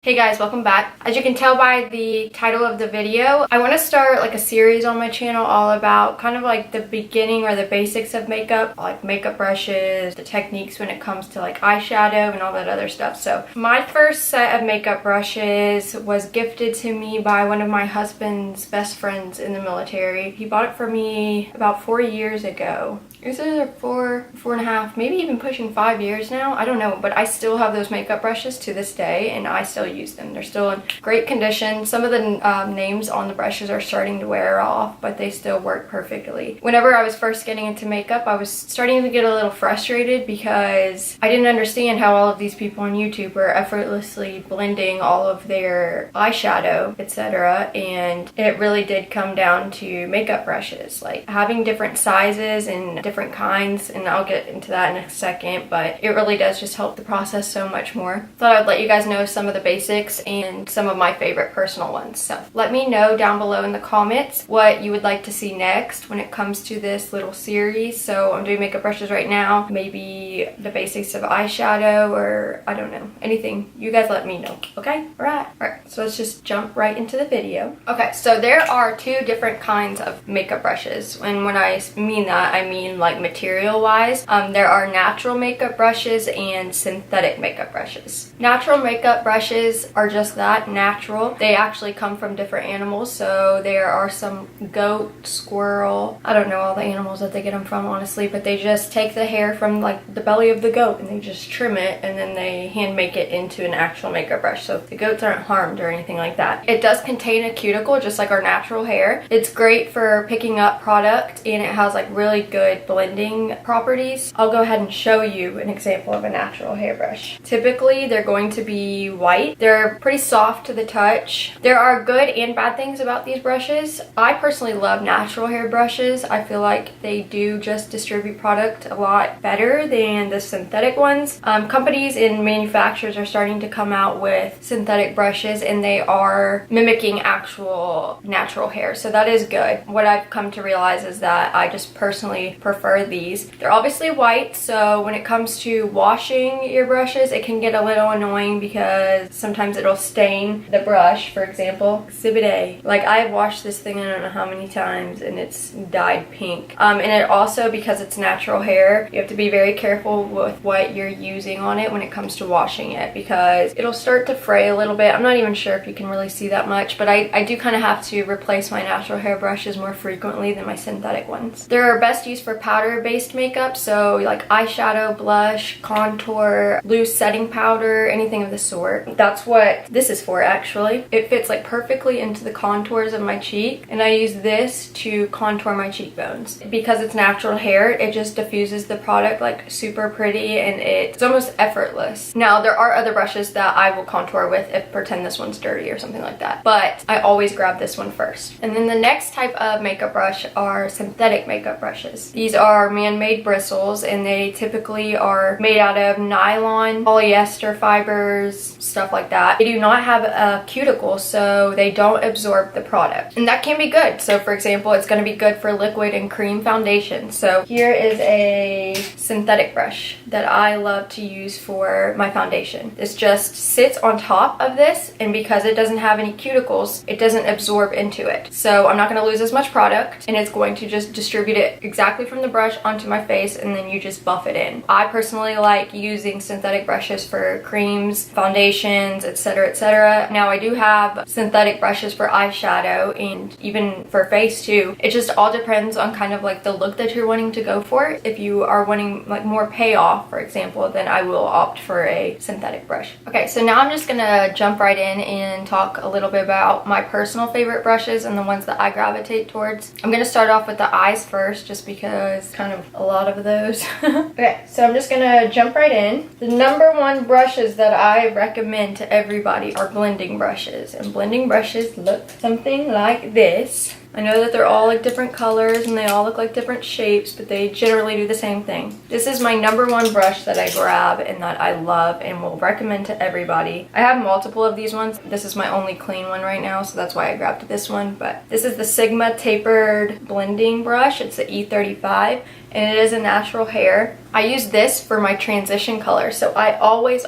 Hey guys, welcome back. As you can tell by the title of the video, I want to start like a series on my channel all about kind of like the beginning or the basics of makeup, like makeup brushes, the techniques when it comes to like eyeshadow and all that other stuff. So my first set of makeup brushes was gifted to me by one of my husband's best friends in the military. He bought it for me about 4 years ago. It's either four and a half, maybe even pushing 5 years now. I don't know, but I still have those makeup brushes to this day and I still use them. They're still in great condition. Some of the names on the brushes are starting to wear off, but they still work perfectly. Whenever I was first getting into makeup, I was starting to get a little frustrated because I didn't understand how all of these people on YouTube were effortlessly blending all of their eyeshadow, etc. And it really did come down to makeup brushes, like having different sizes and different kinds, and I'll get into that in a second, but it really does just help the process so much more. Thought I'd let you guys know some of the basics and some of my favorite personal ones. So let me know down below in the comments what you would like to see next when it comes to this little series. So I'm doing makeup brushes right now, maybe the basics of eyeshadow, or I don't know, anything. You guys let me know, okay? Alright, so let's just jump right into the video. Okay, so there are two different kinds of makeup brushes, and when I mean that, I mean like material wise. There are natural makeup brushes and synthetic makeup brushes. Natural makeup brushes are just that, natural. They actually come from different animals, so there are some goat, squirrel, I don't know all the animals that they get them from honestly, but they just take the hair from like the belly of the goat and they just trim it and then they hand make it into an actual makeup brush, so the goats aren't harmed or anything like that. It does contain a cuticle just like our natural hair. It's great for picking up product and it has like really good blending properties. I'll go ahead and show you an example of a natural hairbrush. Typically they're going to be white. They're pretty soft to the touch. There are good and bad things about these brushes. I personally love natural hair brushes. I feel like they do just distribute product a lot better than the synthetic ones. Companies and manufacturers are starting to come out with synthetic brushes and they are mimicking actual natural hair, so that is good. What I've come to realize is that I just personally prefer these. They're obviously white, so when it comes to washing your brushes, it can get a little annoying because sometimes it'll stain the brush. For example, exhibit A. Like I've washed this thing I don't know how many times and it's dyed pink. And it also, because it's natural hair, you have to be very careful with what you're using on it when it comes to washing it because it'll start to fray a little bit. I'm not even sure if you can really see that much, but I do kind of have to replace my natural hair brushes more frequently than my synthetic ones. They're best used for powder-based makeup, so like eyeshadow, blush, contour, loose setting powder, anything of the sort. That's what this is for actually. It fits like perfectly into the contours of my cheek, and I use this to contour my cheekbones. Because it's natural hair, it just diffuses the product like super pretty and it's almost effortless. Now there are other brushes that I will contour with if pretend this one's dirty or something like that, but I always grab this one first. And then the next type of makeup brush are synthetic makeup brushes. These are man-made bristles and they typically are made out of nylon, polyester fibers, stuff like that. They do not have a cuticle, so they don't absorb the product, and that can be good. So for example, it's going to be good for liquid and cream foundation. So here is a synthetic brush that I love to use for my foundation. This just sits on top of this, and because it doesn't have any cuticles, it doesn't absorb into it. So I'm not going to lose as much product, and it's going to just distribute it exactly from the brush onto my face, and then you just buff it in. I personally like using synthetic brushes for creams, foundations, etc, etc. Now I do have synthetic brushes for eyeshadow and even for face too. It just all depends on kind of like the look that you're wanting to go for. If you are wanting like more payoff, for example, then I will opt for a synthetic brush. Okay, so now I'm just gonna jump right in and talk a little bit about my personal favorite brushes and the ones that I gravitate towards. I'm gonna start off with the eyes first just because kind of a lot of those. Okay, so I'm just gonna jump right in. The number one brushes that I recommend to everybody are blending brushes, and blending brushes look something like this. I know that they're all like different colors and they all look like different shapes, but they generally do the same thing. This is my number one brush that I grab and that I love and will recommend to everybody. I have multiple of these ones. This is my only clean one right now, so that's why I grabbed this one. But this is the Sigma tapered blending brush. It's the E35. and it is a natural hair. I use this for my transition color. So I always,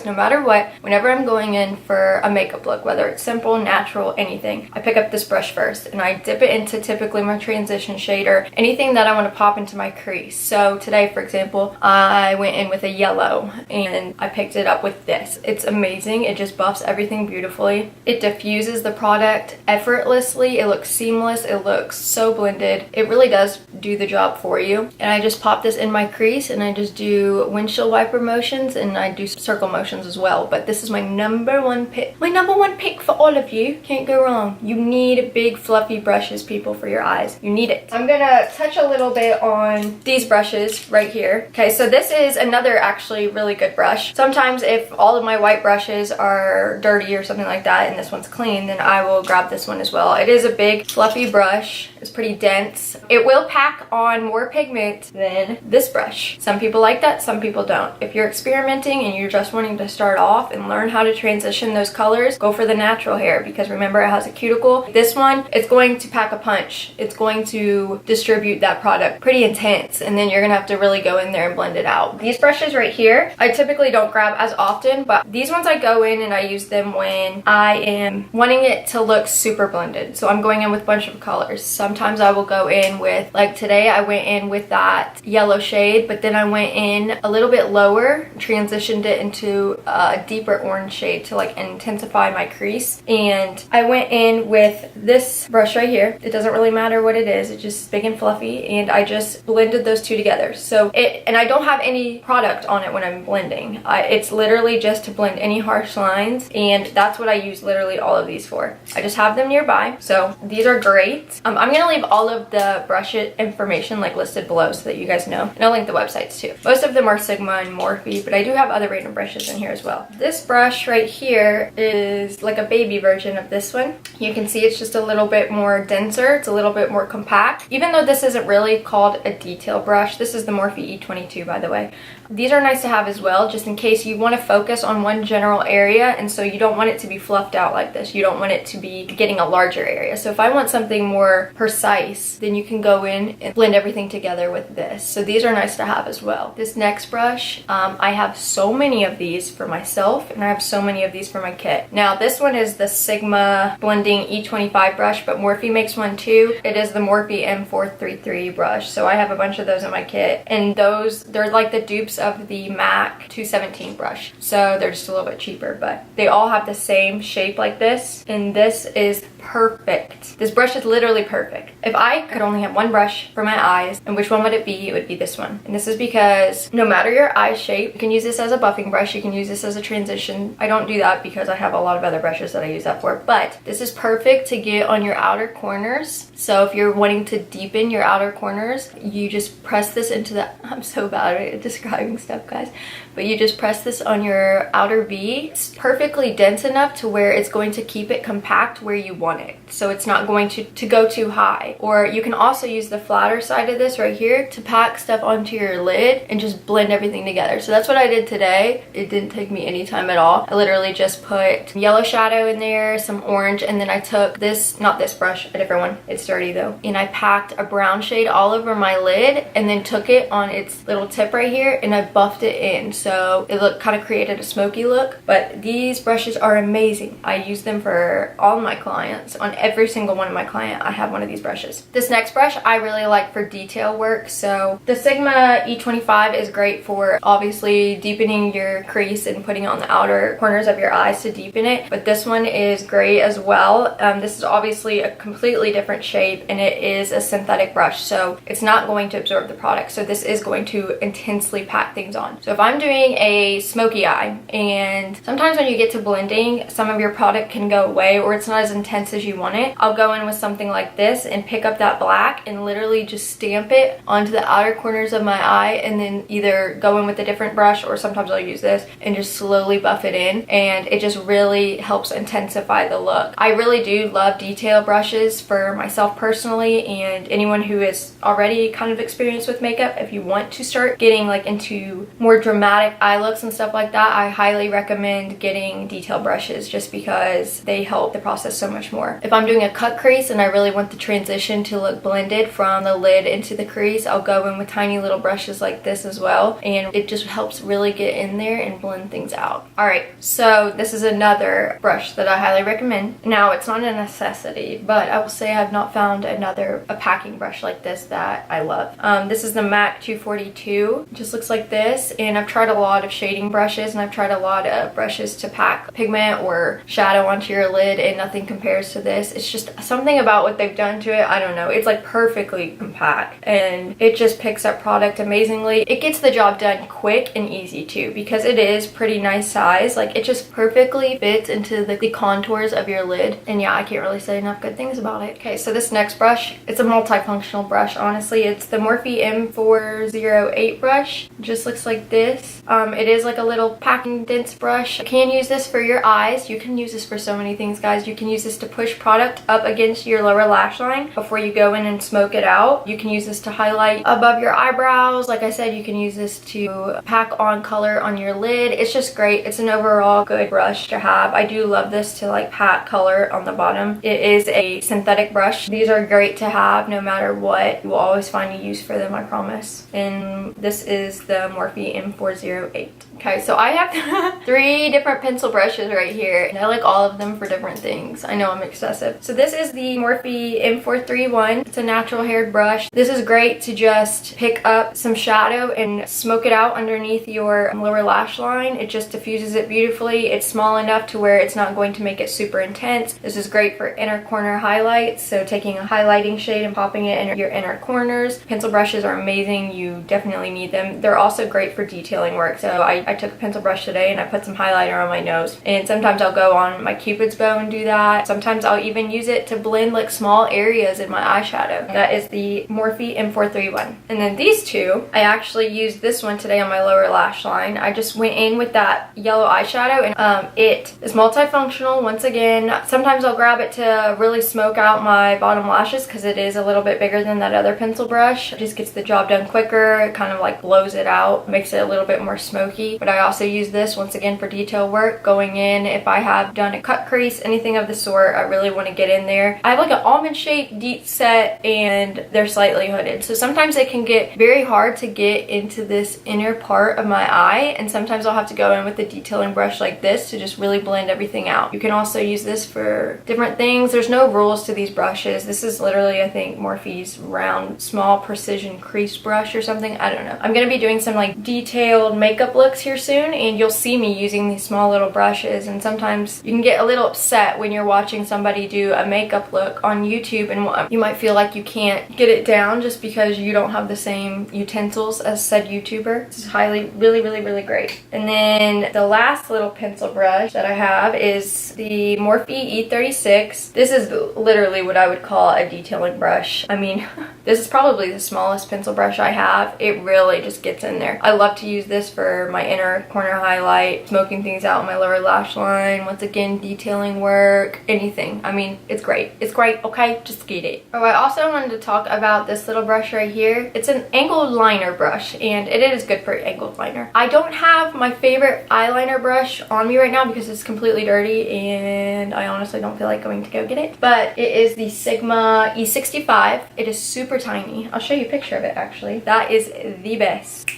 no matter what, whenever I'm going in for a makeup look, whether it's simple, natural, anything, I pick up this brush first and I dip it into typically my transition shade or anything that I want to pop into my crease. So today, for example, I went in with a yellow and I picked it up with this. It's amazing. It just buffs everything beautifully. It diffuses the product effortlessly. It looks seamless. It looks so blended. It really does do the job for you. And I just pop this in my crease and I just do windshield wiper motions and I do circle motions as well. But this is my number one pick. My number one pick for all of you. Can't go wrong. You need big fluffy brushes, people, for your eyes. You need it. I'm gonna touch a little bit on these brushes right here. Okay, so this is another actually really good brush. Sometimes if all of my white brushes are dirty or something like that and this one's clean, then I will grab this one as well. It is a big fluffy brush. It's pretty dense. It will pack on more pigment than this brush. Some people like that, some people don't. If you're experimenting and you're just wanting to start off and learn how to transition those colors, go for the natural hair, because remember, it has a cuticle. This one, it's going to pack a punch. It's going to distribute that product pretty intense, and then you're gonna have to really go in there and blend it out. These brushes right here, I typically don't grab as often, but these ones I go in and I use them when I am wanting it to look super blended. So I'm going in with a bunch of colors. Sometimes I will go in with, like today, I went in with that yellow shade, but then I went in a little bit lower, transitioned it into a deeper orange shade to like intensify my crease. And I went in with this brush right here. It doesn't really matter what it is, it's just big and fluffy, and I just blended those two together. So and I don't have any product on it when I'm blending. It's literally just to blend any harsh lines, and that's what I use literally all of these for. I just have them nearby. So these are great. I'm gonna leave all of the brush information like listed below so that you guys know, and I'll link the websites too. Most of them are Sigma and Morphe, but I do have other random brushes in here as well. This brush right here is like a baby version of this one. You can see it's just a little bit more denser. It's a little bit more compact. Even though this isn't really called a detail brush, this is the Morphe E22, by the way. These are nice to have as well, just in case you want to focus on one general area, and so you don't want it to be fluffed out like this. You don't want it to be getting a larger area. So if I want something more precise, then you can go in and blend everything together with this. So these are nice to have as well. This next brush, I have so many of these for myself, and I have so many of these for my kit. Now this one is the Sigma Blending E25 brush, but Morphe makes one too. It is the Morphe M433 brush. So I have a bunch of those in my kit, and those, they're like the dupes of the MAC 217 brush. So they're just a little bit cheaper, but they all have the same shape like this, and this is perfect. This brush is literally perfect. If I could only have one brush for my eyes, and which one would it be? It would be this one. And this is because no matter your eye shape, you can use this as a buffing brush, you can use this as a transition. I don't do that because I have a lot of other brushes that I use that for, but this is perfect to get on your outer corners. So if you're wanting to deepen your outer corners, you just press this into the, I'm so bad at describing stuff, guys, but you just press this on your outer V. It's perfectly dense enough to where it's going to keep it compact where you want it. So it's not going to go too high. Or you can also use the flatter side of this right here to pack stuff onto your lid and just blend everything together. So that's what I did today. It didn't take me any time at all. I literally just put yellow shadow in there, some orange, and then I took this, not this brush, a different one. It's dirty though. And I packed a brown shade all over my lid and then took it on its little tip right here and I buffed it in. So it kind of created a smoky look. But these brushes are amazing. I use them for all my clients. On every single one of my clients, I have one of these brushes. This next brush I really like for detail work. So the Sigma E25 is great for obviously deepening your crease and putting it on the outer corners of your eyes to deepen it. But this one is great as well. This is obviously a completely different shape and it is a synthetic brush. So it's not going to absorb the product. So this is going to intensely pack things on. So if I'm doing a smoky eye, and sometimes when you get to blending, some of your product can go away or it's not as intense as you want it, I'll go in with something like this and pick up that black and literally just stamp it onto the outer corners of my eye, and then either go in with a different brush or sometimes I'll use this and just slowly buff it in, and it just really helps intensify the look. I really do love detail brushes for myself personally, and anyone who is already kind of experienced with makeup. If you want to start getting like into more dramatic eye looks and stuff like that, I highly recommend getting detail brushes just because they help the process so much more. If I'm doing a cut crease and I really want the transition to look blended from the lid into the crease, I'll go in with tiny little brushes like this as well, and it just helps really get in there and blend things out. Alright, so this is another brush that I highly recommend. Now, it's not a necessity, but I will say I have not found a packing brush like this that I love. This is the MAC 242. It just looks like this, and I've tried a lot of shading brushes, and I've tried a lot of brushes to pack pigment or shadow onto your lid, and nothing compares to this. It's just something about what they've done to it. I don't know. It's like perfectly compact, and it just picks up product amazingly. It gets the job done quick and easy too, because it is pretty nice size. Like, it just perfectly fits into the contours of your lid, and yeah, I can't really say enough good things about it. Okay, so this next brush, it's a multifunctional brush, honestly. It's the Morphe M408 brush. It just looks like this. It is like a little packing dense brush. You can use this for your eyes. You can use this for so many things, guys. You can use this to push product up against your lower lash line before you go in and smoke it out. You can use this to highlight above your eyebrows. Like I said, you can use this to pack on color on your lid. It's just great. It's an overall good brush to have. I do love this to like pat color on the bottom. It is a synthetic brush. These are great to have no matter what. You will always find a use for them, I promise. And this is the Morphe M408. Okay, so I have 3 different pencil brushes right here, and I like all of them for different things. I know I'm excessive. So this is the Morphe M431. It's a natural haired brush. This is great to just pick up some shadow and smoke it out underneath your lower lash line. It just diffuses it beautifully. It's small enough to where it's not going to make it super intense. This is great for inner corner highlights, so taking a highlighting shade and popping it in your inner corners. Pencil brushes are amazing. You definitely need them. They're also great for detailing work. So I took a pencil brush today and I put some highlighter on my nose, and sometimes I'll go on my cupid's bow and do that. Sometimes I'll even use it to blend like small areas in my eyeshadow. That is the Morphe M431. And then these two, I actually used this one today on my lower lash line. I just went in with that yellow eyeshadow, and it is multifunctional. Once again, sometimes I'll grab it to really smoke out my bottom lashes because it is a little bit bigger than that other pencil brush. It just gets the job done quicker. It kind of like blows it out, makes it a little bit more smoky. But I also use this once again for detail work, going in if I have done a cut crease, anything of the sort. I really want to get in there. I have like an almond shaped deep set, and they're slightly hooded, so sometimes it can get very hard to get into this inner part of my eye, and sometimes I'll have to go in with a detailing brush like this to just really blend everything out. You can also use this for different things. There's no rules to these brushes. This is literally, I think, Morphe's round small precision crease brush or something. I don't know. I'm gonna be doing some like detailed makeup looks here soon, and you'll see me using these small little brushes, and sometimes you can get a little upset when you're watching somebody do a makeup look on YouTube, and you might feel like you can't get it down just because you don't have the same utensils as said YouTuber. This is really great. And then the last little pencil brush that I have is the Morphe E36. This is literally what I would call a detailing brush. I mean, this is probably the smallest pencil brush I have. It really just gets in there. I love to use this for my inner corner highlight, smoking things out on my lower lash line, once again detailing work, anything. I mean, it's great. It's great, okay? Just get it. Oh, I also wanted to talk about this little brush right here. It's an angled liner brush, and it is good for angled liner. I don't have my favorite eyeliner brush on me right now because it's completely dirty, and I honestly don't feel like going to go get it. But it is the Sigma E65. It is super tiny. I'll show you a picture of it actually. That is the best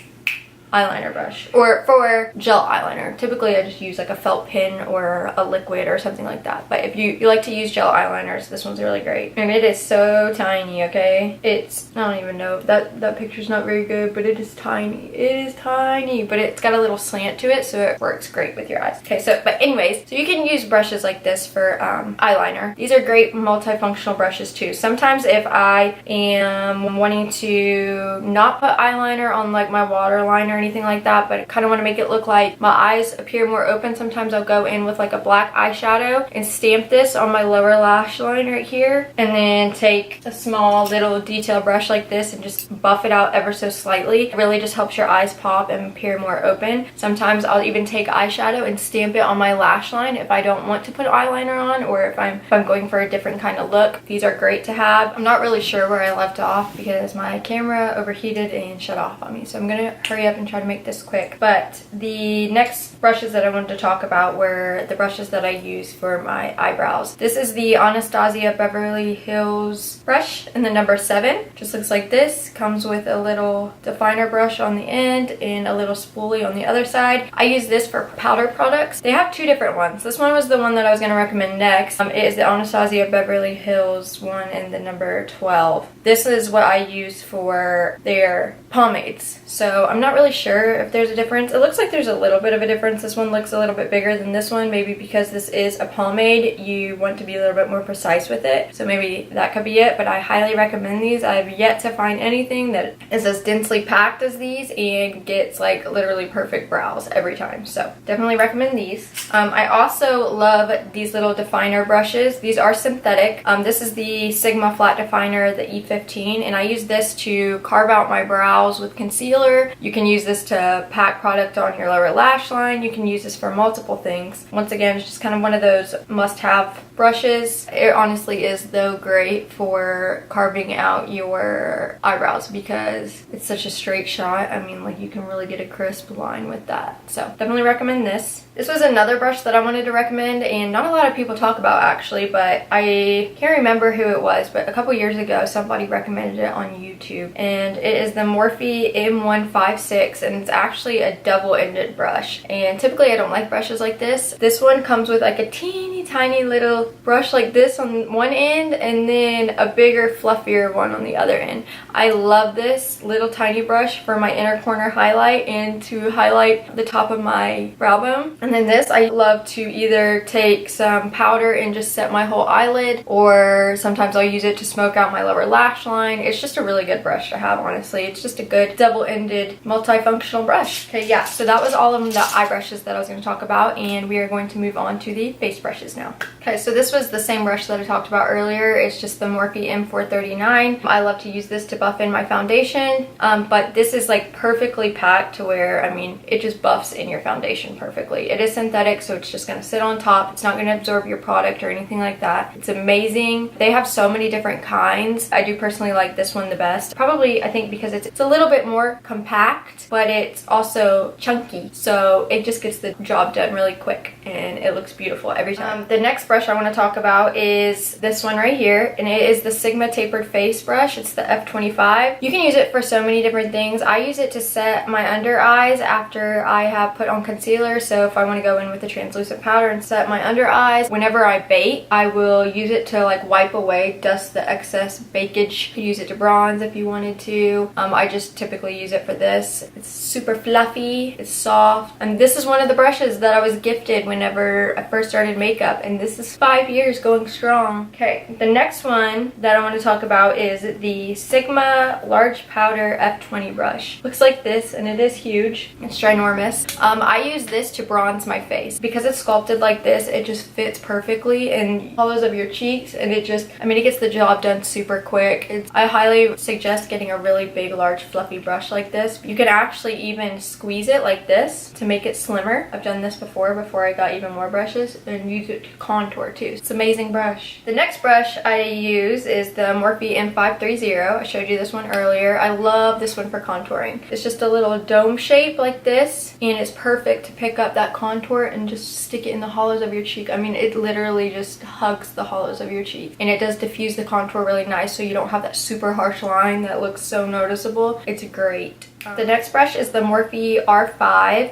eyeliner brush, or for gel eyeliner. Typically I just use like a felt pen or a liquid or something like that, but if you like to use gel eyeliners, this one's really great. And it is so tiny, okay? It's, I don't even know, that picture's not very good, but it is tiny. It is tiny, but it's got a little slant to it, so it works great with your eyes. Okay, so, but anyways, so you can use brushes like this for eyeliner. These are great multifunctional brushes too. Sometimes if I am wanting to not put eyeliner on like my waterline or anything like that, but I kind of want to make it look like my eyes appear more open, sometimes I'll go in with like a black eyeshadow and stamp this on my lower lash line right here, and then take a small little detail brush like this and just buff it out ever so slightly. It really just helps your eyes pop and appear more open. Sometimes I'll even take eyeshadow and stamp it on my lash line if I don't want to put eyeliner on, or if I'm going for a different kind of look. These are great to have. I'm not really sure where I left off because my camera overheated and shut off on me, so I'm gonna hurry up and try try to make this quick. But the next brushes that I wanted to talk about were the brushes that I use for my eyebrows. This is the Anastasia Beverly Hills brush in the number 7. Just looks like this. Comes with a little definer brush on the end and a little spoolie on the other side. I use this for powder products. They have 2 different ones. This one was the one that I was going to recommend next. It is the Anastasia Beverly Hills one in the number 12. This is what I use for their pomades. So I'm not really sure if there's a difference. It looks like there's a little bit of a difference. This one looks a little bit bigger than this one. Maybe because this is a pomade, you want to be a little bit more precise with it. So maybe that could be it, but I highly recommend these. I've yet to find anything that is as densely packed as these and gets like literally perfect brows every time. So definitely recommend these. I also love these little definer brushes. These are synthetic. This is the Sigma Flat Definer, the E15, and I use this to carve out my brows with concealer. You can use this to pack product on your lower lash line. You can use this for multiple things. Once again, it's just kind of one of those must-have brushes. It honestly is though great for carving out your eyebrows because it's such a straight shot. I mean, like, you can really get a crisp line with that. So definitely recommend this. This was another brush that I wanted to recommend, and not a lot of people talk about actually, but I can't remember who it was, but a couple years ago somebody recommended it on YouTube, and it is the Morphe M156, and it's actually a double-ended brush. And typically I don't like brushes like this. This one comes with like a teeny tiny little brush like this on one end, and then a bigger, fluffier one on the other end. I love this little tiny brush for my inner corner highlight and to highlight the top of my brow bone. And then this, I love to either take some powder and just set my whole eyelid, or sometimes I'll use it to smoke out my lower lash line. It's just a really good brush to have, honestly. It's just a good double-ended multifunctional brush. Okay, yeah, so that was all of the eye brushes that I was going to talk about, and we are going to move on to the face brushes now. Okay, so this was the same brush that I talked about earlier. It's just the Morphe M439. I love to use this to buff in my foundation, but this is like perfectly packed to where, I mean, it just buffs in your foundation perfectly. It is synthetic, so it's just going to sit on top. It's not going to absorb your product or anything like that. It's amazing. They have so many different kinds. I do personally like this one the best. Probably, I think, because it's a little bit more compact, but it's also chunky. So it just gets the job done really quick, and it looks beautiful every time. The next brush I want to talk about is this one right here, and it is the Sigma Tapered Face Brush. It's the F25. You can use it for so many different things. I use it to set my under eyes after I have put on concealer. So if I want to go in with a translucent powder and set my under eyes, whenever I bake, I will use it to like wipe away, dust the excess bakage. You could use it to bronze if you wanted to. I just typically use it for this. It's super fluffy, it's soft, and this is one of the brushes that I was gifted whenever I first started makeup, and this is 5 years going strong. Okay, the next one that I want to talk about is the Sigma Large Powder F20 brush. Looks like this, and it is huge. It's ginormous. I use this to bronze my face. Because it's sculpted like this, it just fits perfectly in hollows of your cheeks, and it just, I mean, it gets the job done super quick. I highly suggest getting a really big, large, fluffy brush like this. You can actually even squeeze it like this to make it slimmer. I've done this before I got even more brushes, and use it to contour too. It's an amazing brush. The next brush I use is the Morphe M530. I showed you this one earlier. I love this one for contouring. It's just a little dome shape like this, and it's perfect to pick up that contour and just stick it in the hollows of your cheek. I mean, it literally just hugs the hollows of your cheek, and it does diffuse the contour really nice, so you don't have that super harsh line that looks so noticeable. It's great. The next brush is the Morphe R5.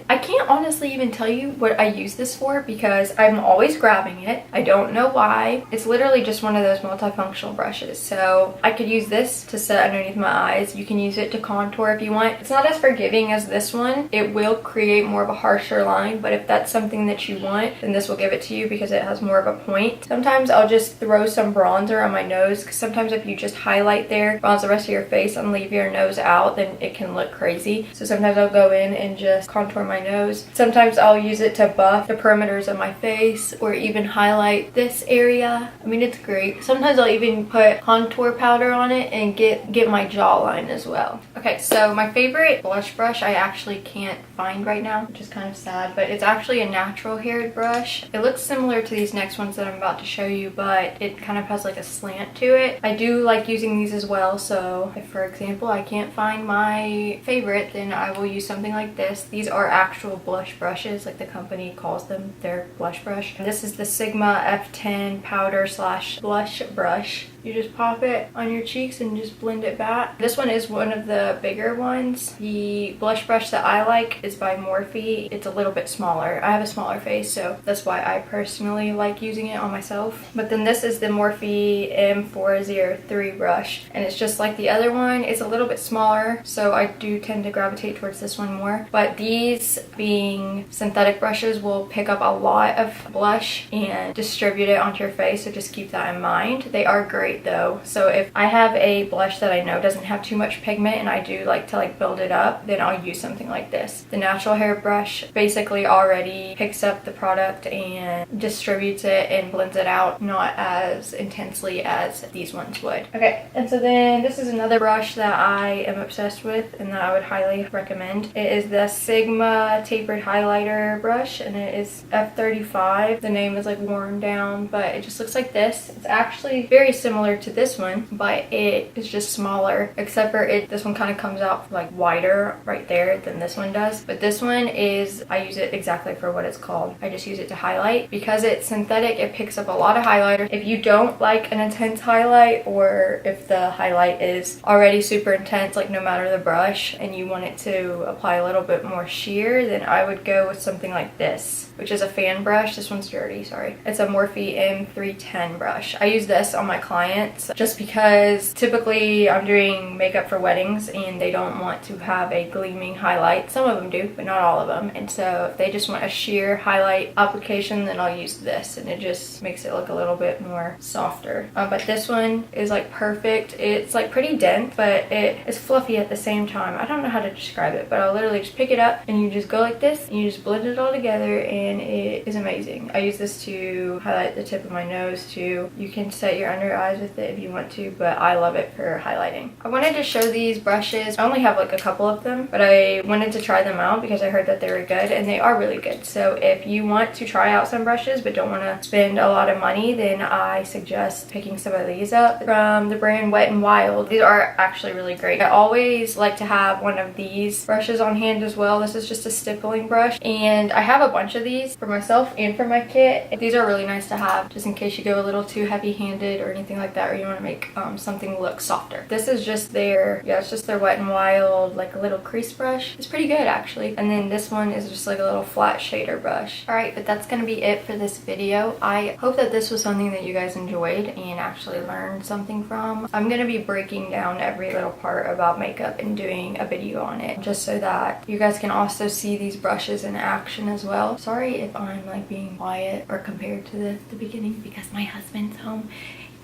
I can't honestly even tell you what I use this for because I'm always grabbing it. I don't know why. It's literally just one of those multifunctional brushes. So I could use this to set underneath my eyes. You can use it to contour if you want. It's not as forgiving as this one. It will create more of a harsher line, but if that's something that you want, then this will give it to you because it has more of a point. Sometimes I'll just throw some bronzer on my nose, because sometimes if you just highlight there, bronze the rest of your face and leave your nose out, then it can look crazy. So sometimes I'll go in and just contour my nose. Sometimes I'll use it to buff the perimeters of my face or even highlight this area. I mean, it's great. Sometimes I'll even put contour powder on it and get my jawline as well. Okay, so my favorite blush brush I actually can't find right now, which is kind of sad, but it's actually a natural haired brush. It looks similar to these next ones that I'm about to show you, but it kind of has like a slant to it. I do like using these as well, so if, for example, I can't find my favorite, then I will use something like this. These are actual blush brushes, like the company calls them their blush brush. And this is the Sigma F10 powder slash blush brush. You just pop it on your cheeks and just blend it back. This one is one of the bigger ones. The blush brush that I like is by Morphe. It's a little bit smaller. I have a smaller face, so that's why I personally like using it on myself. But then this is the Morphe M403 brush, and it's just like the other one. It's a little bit smaller, so I do tend to gravitate towards this one more. But these, being synthetic brushes, will pick up a lot of blush and distribute it onto your face, so just keep that in mind. They are great though. So if I have a blush that I know doesn't have too much pigment and I do like to build it up, then I'll use something like this. The natural hair brush basically already picks up the product and distributes it and blends it out, not as intensely as these ones would. Okay, and so then this is another brush that I am obsessed with and that I would highly recommend. It is the Sigma tapered highlighter brush, and it is F35. The name is worn down, but it just looks like this. It's actually very similar to this one, but it is just smaller, except for this one kind of comes out wider right there than this one does. But this one is, I use it exactly for what it's called. I just use it to highlight. Because it's synthetic, it picks up a lot of highlighter. If you don't like an intense highlight, or if the highlight is already super intense, no matter the brush, and you want it to apply a little bit more sheer, then I would go with something like this, which is a fan brush. This one's dirty, sorry. It's a Morphe M310 brush. I use this on my clients just because typically I'm doing makeup for weddings and they don't want to have a gleaming highlight. Some of them do, but not all of them. And so if they just want a sheer highlight application, then I'll use this, and it just makes it look a little bit more softer. But this one is perfect. It's pretty dense, but it is fluffy at the same time. I don't know how to describe it, but I'll literally just pick it up and you just go like this and you just blend it all together, and it is amazing. I use this to highlight the tip of my nose too. You can set your under eyes with it if you want to, but I love it for highlighting. I wanted to show these brushes. I only have a couple of them, but I wanted to try them out because I heard that they were good, and they are really good. So if you want to try out some brushes but don't want to spend a lot of money, then I suggest picking some of these up from the brand Wet n Wild. These are actually really great. I always like to have one of these brushes on hand as well. This is just a stippling brush, and I have a bunch of these for myself and for my kit. These are really nice to have just in case you go a little too heavy-handed or anything like that, or you want to make something look softer. This is just their, it's just their Wet n Wild a little crease brush. It's pretty good actually. And then this one is just a little flat shader brush. Alright, but that's gonna be it for this video. I hope that this was something that you guys enjoyed and actually learned something from. I'm gonna be breaking down every little part about makeup and doing a video on it, just so that you guys can also see these brushes in action as well. Sorry if I'm being quiet or compared to the beginning, because my husband's home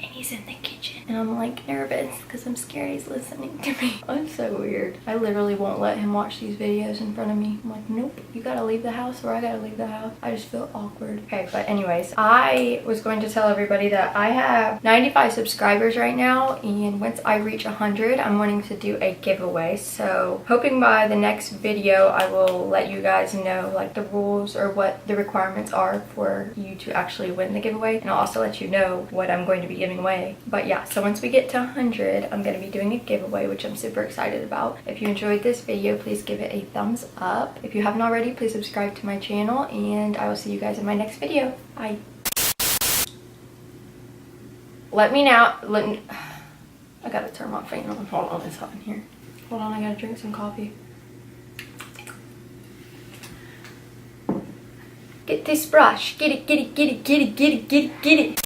and he's in the kitchen and I'm nervous because I'm scared he's listening to me. I'm so weird. I literally won't let him watch these videos in front of me. I'm nope, you gotta leave the house or I gotta leave the house. I just feel awkward. Okay, but anyways, I was going to tell everybody that I have 95 subscribers right now, and once I reach 100, I'm wanting to do a giveaway. So hoping by the next video I will let you guys know the rules or what the requirements are for you to actually win the giveaway, and I'll also let you know what I'm going to be giving away. But yeah, so once we get to 100, I'm going to be doing a giveaway, which I'm super excited about. If you enjoyed this video, please give it a thumbs up. If you haven't already, please subscribe to my channel, and I will see you guys in my next video. Bye. I gotta turn my fan on. Hold on, it's hot in here. Hold on, I gotta drink some coffee. Get this brush. Get it, get it, get it, get it, get it, get it, get it.